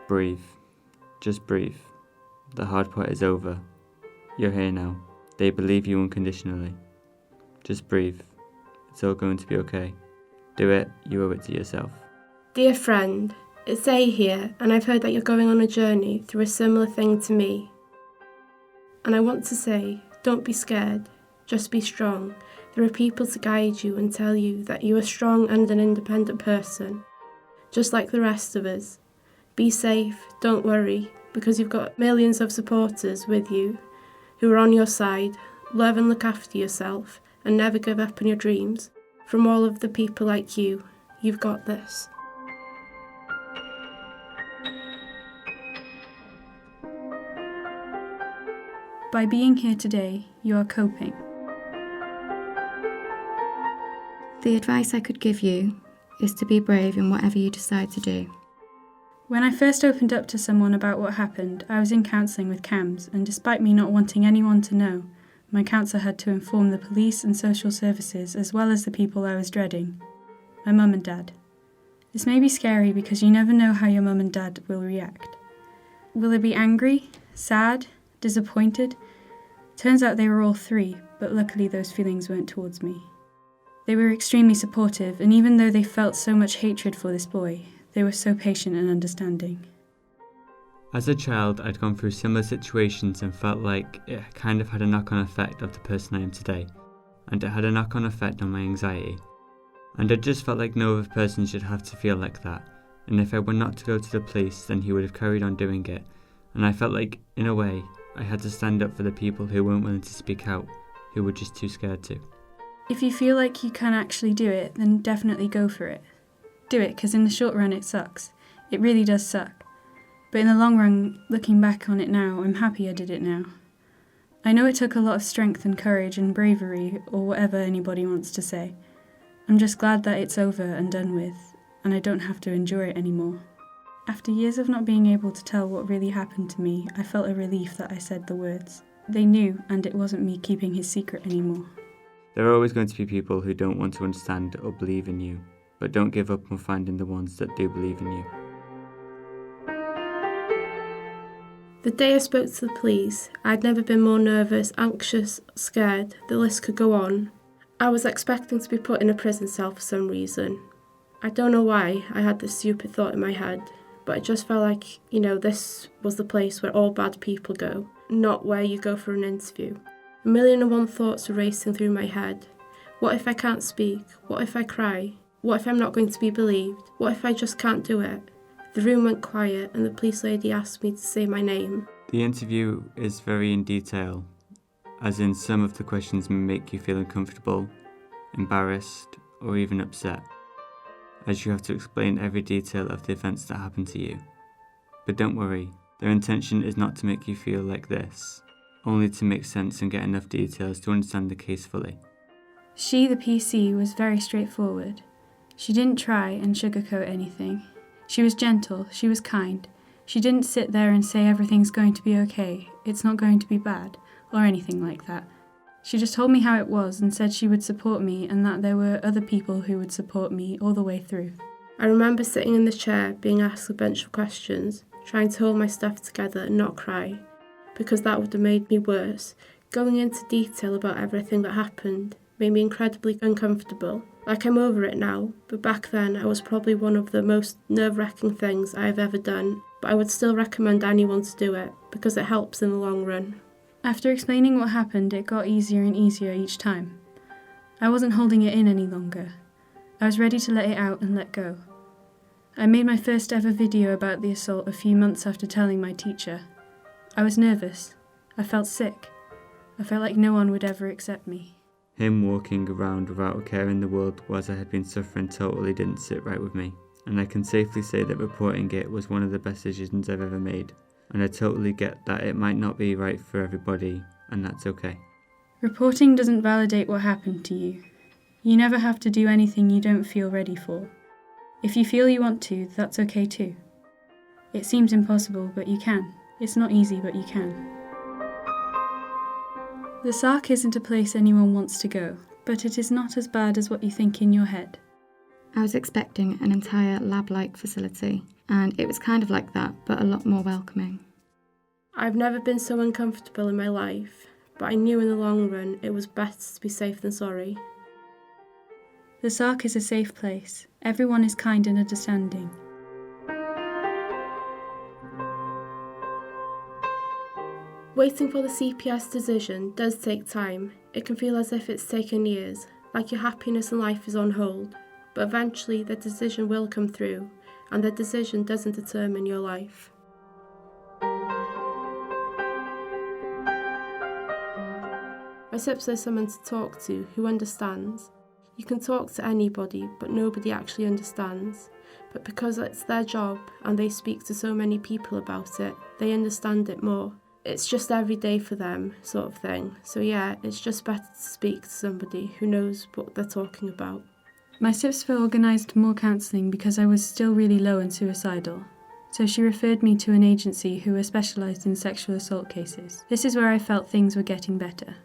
Breathe. Just breathe. The hard part is over. You're here now. They believe you unconditionally. Just breathe. It's all going to be okay. Do it. You owe it to yourself. Dear friend, it's A here, and I've heard that you're going on a journey through a similar thing to me. And I want to say, don't be scared. Just be strong. There are people to guide you and tell you that you are strong and an independent person, just like the rest of us. Be safe, don't worry, because you've got millions of supporters with you who are on your side. Love and look after yourself and never give up on your dreams. From all of the people like you, you've got this. By being here today, you are coping. The advice I could give you is to be brave in whatever you decide to do. When I first opened up to someone about what happened, I was in counselling with CAMHS, and despite me not wanting anyone to know, my counsellor had to inform the police and social services as well as the people I was dreading, my mum and dad. This may be scary because you never know how your mum and dad will react. Will they be angry, sad, disappointed? Turns out they were all three, but luckily those feelings weren't towards me. They were extremely supportive, and even though they felt so much hatred for this boy, they were so patient and understanding. As a child, I'd gone through similar situations and felt like it kind of had a knock-on effect of the person I am today, and it had a knock-on effect on my anxiety. And I just felt like no other person should have to feel like that, and if I were not to go to the police, then he would have carried on doing it, and I felt like, in a way, I had to stand up for the people who weren't willing to speak out, who were just too scared to. If you feel like you can actually do it, then definitely go for it. Do it, because in the short run it sucks. It really does suck. But in the long run, looking back on it now, I'm happy I did it now. I know it took a lot of strength and courage and bravery, or whatever anybody wants to say. I'm just glad that it's over and done with, and I don't have to endure it anymore. After years of not being able to tell what really happened to me, I felt a relief that I said the words. They knew, and it wasn't me keeping his secret anymore. There are always going to be people who don't want to understand or believe in you, but don't give up on finding the ones that do believe in you. The day I spoke to the police, I'd never been more nervous, anxious, scared. The list could go on. I was expecting to be put in a prison cell for some reason. I don't know why I had this stupid thought in my head, but it just felt like, this was the place where all bad people go, not where you go for an interview. 1,000,001 thoughts were racing through my head. What if I can't speak? What if I cry? What if I'm not going to be believed? What if I just can't do it? The room went quiet and the police lady asked me to say my name. The interview is very in detail, as in some of the questions may make you feel uncomfortable, embarrassed, or even upset, as you have to explain every detail of the events that happened to you. But don't worry, their intention is not to make you feel like this, only to make sense and get enough details to understand the case fully. She, the PC, was very straightforward. She didn't try and sugarcoat anything. She was gentle, she was kind. She didn't sit there and say everything's going to be okay, it's not going to be bad, or anything like that. She just told me how it was and said she would support me and that there were other people who would support me all the way through. I remember sitting in the chair being asked a bunch of questions, trying to hold my stuff together and not cry, because that would have made me worse. Going into detail about everything that happened made me incredibly uncomfortable. Like I'm over it now, but back then I was probably one of the most nerve-wracking things I have ever done, but I would still recommend anyone to do it, because it helps in the long run. After explaining what happened, it got easier and easier each time. I wasn't holding it in any longer. I was ready to let it out and let go. I made my first ever video about the assault a few months after telling my teacher. I was nervous. I felt sick. I felt like no one would ever accept me. Him walking around without a care in the world whilst I had been suffering totally didn't sit right with me, and I can safely say that reporting it was one of the best decisions I've ever made, and I totally get that it might not be right for everybody, and that's okay. Reporting doesn't validate what happened to you. You never have to do anything you don't feel ready for. If you feel you want to, that's okay too. It seems impossible, but you can. It's not easy, but you can. The SARC isn't a place anyone wants to go, but it is not as bad as what you think in your head. I was expecting an entire lab-like facility, and it was kind of like that, but a lot more welcoming. I've never been so uncomfortable in my life, but I knew in the long run it was better to be safe than sorry. The SARC is a safe place. Everyone is kind and understanding. Waiting for the CPS decision does take time. It can feel as if it's taken years, like your happiness in life is on hold, but eventually the decision will come through, and the decision doesn't determine your life. My SIPSA is someone to talk to who understands. You can talk to anybody, but nobody actually understands. But because it's their job and they speak to so many people about it, they understand it more. It's just every day for them, sort of thing. So yeah, it's just better to speak to somebody who knows what they're talking about. My SIPSA organised more counselling because I was still really low and suicidal. So she referred me to an agency who were specialised in sexual assault cases. This is where I felt things were getting better.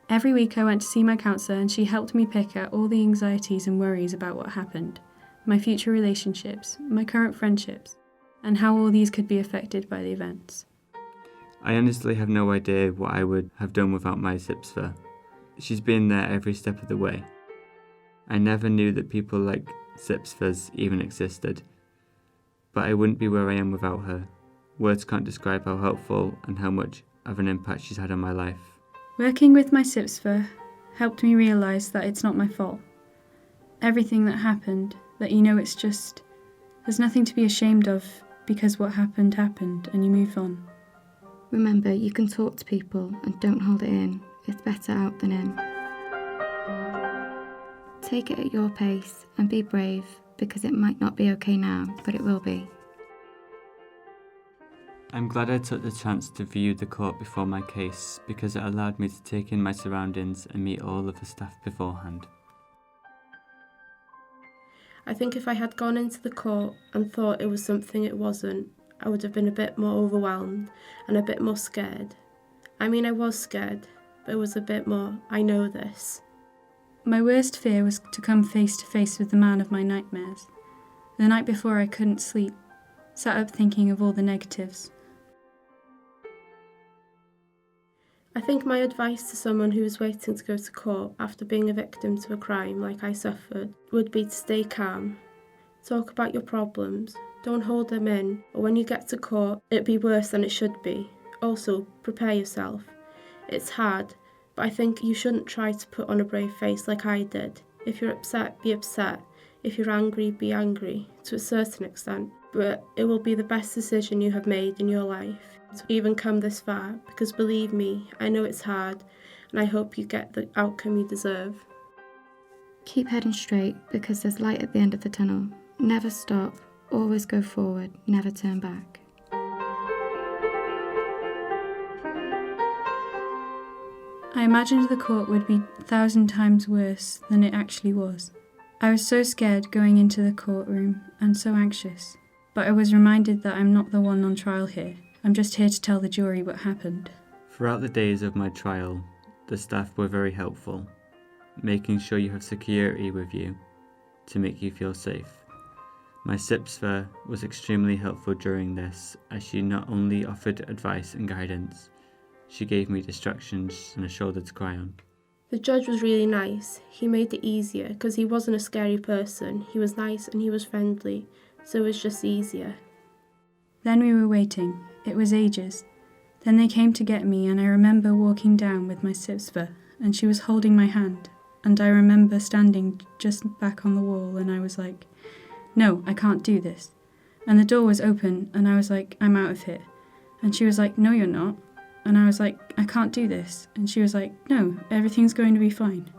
Every week I went to see my counsellor and she helped me pick out all the anxieties and worries about what happened, my future relationships, my current friendships, and how all these could be affected by the events. I honestly have no idea what I would have done without my SIPSA. She's been there every step of the way. I never knew that people like SIPSFAs even existed, but I wouldn't be where I am without her. Words can't describe how helpful and how much of an impact she's had on my life. Working with my SIPSA helped me realise that it's not my fault. Everything that happened, that there's nothing to be ashamed of because what happened and you move on. Remember, you can talk to people and don't hold it in. It's better out than in. Take it at your pace and be brave, because it might not be okay now, but it will be. I'm glad I took the chance to view the court before my case because it allowed me to take in my surroundings and meet all of the staff beforehand. I think if I had gone into the court and thought it was something it wasn't, I would have been a bit more overwhelmed and a bit more scared. I mean, I was scared, but it was a bit more, I know this. My worst fear was to come face to face with the man of my nightmares. The night before I couldn't sleep, sat up thinking of all the negatives. I think my advice to someone who is waiting to go to court after being a victim to a crime like I suffered would be to stay calm. Talk about your problems. Don't hold them in, or when you get to court, it'd be worse than it should be. Also, prepare yourself. It's hard, but I think you shouldn't try to put on a brave face like I did. If you're upset, be upset. If you're angry, be angry, to a certain extent. But it will be the best decision you have made in your life to even come this far, because believe me, I know it's hard, and I hope you get the outcome you deserve. Keep heading straight, because there's light at the end of the tunnel. Never stop. Always go forward, never turn back. I imagined the court would be 1,000 times worse than it actually was. I was so scared going into the courtroom and so anxious, but I was reminded that I'm not the one on trial here. I'm just here to tell the jury what happened. Throughout the days of my trial, the staff were very helpful, making sure you have security with you to make you feel safe. My SIPSA was extremely helpful during this, as she not only offered advice and guidance, she gave me distractions and a shoulder to cry on. The judge was really nice. He made it easier because he wasn't a scary person. He was nice and he was friendly, so it was just easier. Then we were waiting. It was ages. Then they came to get me, and I remember walking down with my SIPSA, and she was holding my hand, and I remember standing just back on the wall, and I was like, no, I can't do this. And the door was open, and I was like, I'm out of here. And she was like, no, you're not. And I was like, I can't do this. And she was like, no, everything's going to be fine.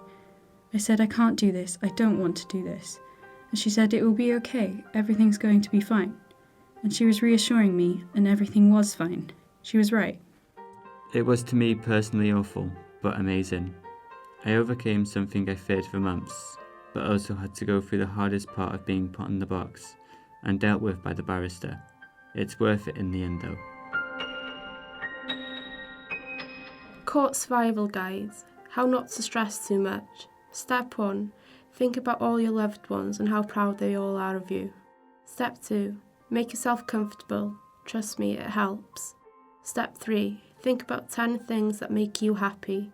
I said, I can't do this. I don't want to do this. And she said, it will be okay. Everything's going to be fine. And she was reassuring me, and everything was fine. She was right. It was to me personally awful, but amazing. I overcame something I feared for months, but also had to go through the hardest part of being put in the box and dealt with by the barrister. It's worth it in the end though. Court survival guides. How not to stress too much. Step 1. Think about all your loved ones and how proud they all are of you. Step 2. Make yourself comfortable. Trust me, it helps. Step 3. Think about 10 things that make you happy.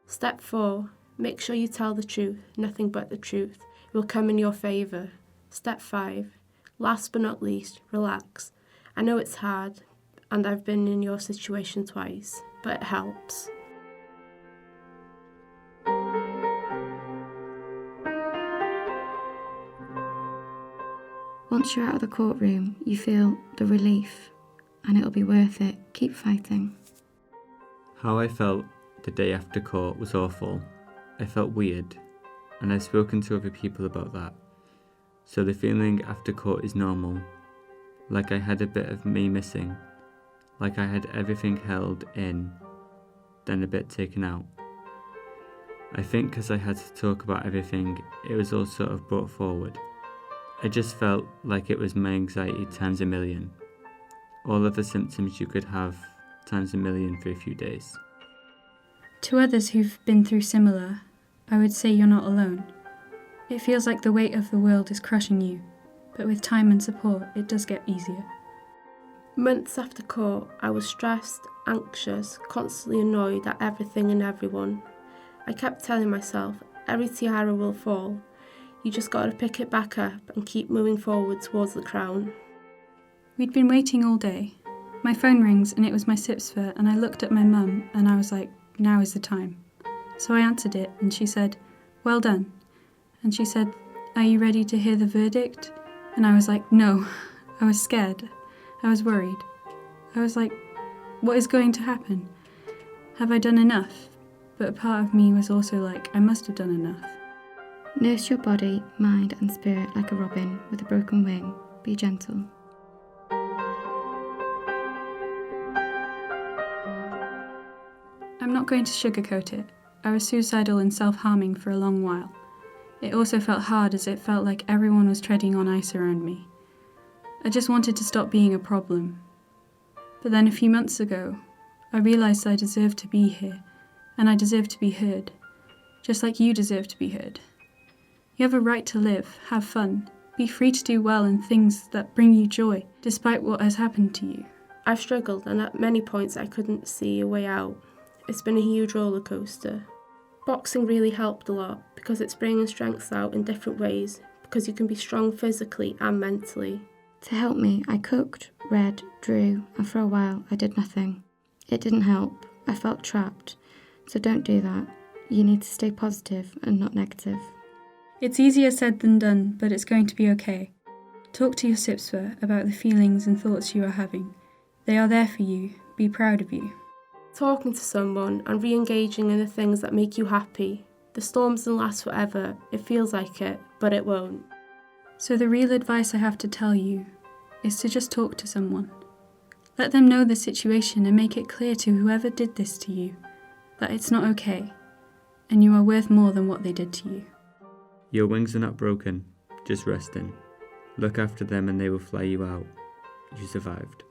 Step 4. Make sure you tell the truth, nothing but the truth. It will come in your favour. Step 5. Last but not least, relax. I know it's hard, and I've been in your situation twice, but it helps. Once you're out of the courtroom, you feel the relief, and it'll be worth it. Keep fighting. How I felt the day after court was awful. I felt weird, and I've spoken to other people about that. So the feeling after court is normal, like I had a bit of me missing, like I had everything held in, then a bit taken out. I think because I had to talk about everything, it was all sort of brought forward. I just felt like it was my anxiety times a million. All of the symptoms you could have times a million for a few days. To others who've been through similar, I would say you're not alone. It feels like the weight of the world is crushing you, but with time and support, it does get easier. Months after court, I was stressed, anxious, constantly annoyed at everything and everyone. I kept telling myself, every tiara will fall. You just got to pick it back up and keep moving forward towards the crown. We'd been waiting all day. My phone rings and it was my SIPSFA, and I looked at my mum and I was like, now is the time. So I answered it and she said, well done. And she said, are you ready to hear the verdict? And I was like, no. I was scared. I was worried. I was like, what is going to happen? Have I done enough? But part of me was also like, I must have done enough. Nurse your body, mind and spirit like a robin with a broken wing. Be gentle. I'm not going to sugarcoat it. I was suicidal and self-harming for a long while. It also felt hard as it felt like everyone was treading on ice around me. I just wanted to stop being a problem. But then a few months ago, I realised I deserved to be here, and I deserve to be heard, just like you deserve to be heard. You have a right to live, have fun, be free to do well in things that bring you joy, despite what has happened to you. I've struggled, and at many points I couldn't see a way out. It's been a huge roller coaster. Boxing really helped a lot because it's bringing strengths out in different ways, because you can be strong physically and mentally. To help me, I cooked, read, drew, and for a while I did nothing. It didn't help. I felt trapped. So don't do that. You need to stay positive and not negative. It's easier said than done, but it's going to be okay. Talk to your SIPSFA about the feelings and thoughts you are having. They are there for you. Be proud of you. Talking to someone and re-engaging in the things that make you happy. The storm doesn't last forever. It feels like it, but it won't. So the real advice I have to tell you is to just talk to someone. Let them know the situation and make it clear to whoever did this to you that it's not okay, and you are worth more than what they did to you. Your wings are not broken, just resting. Look after them and they will fly you out. You survived.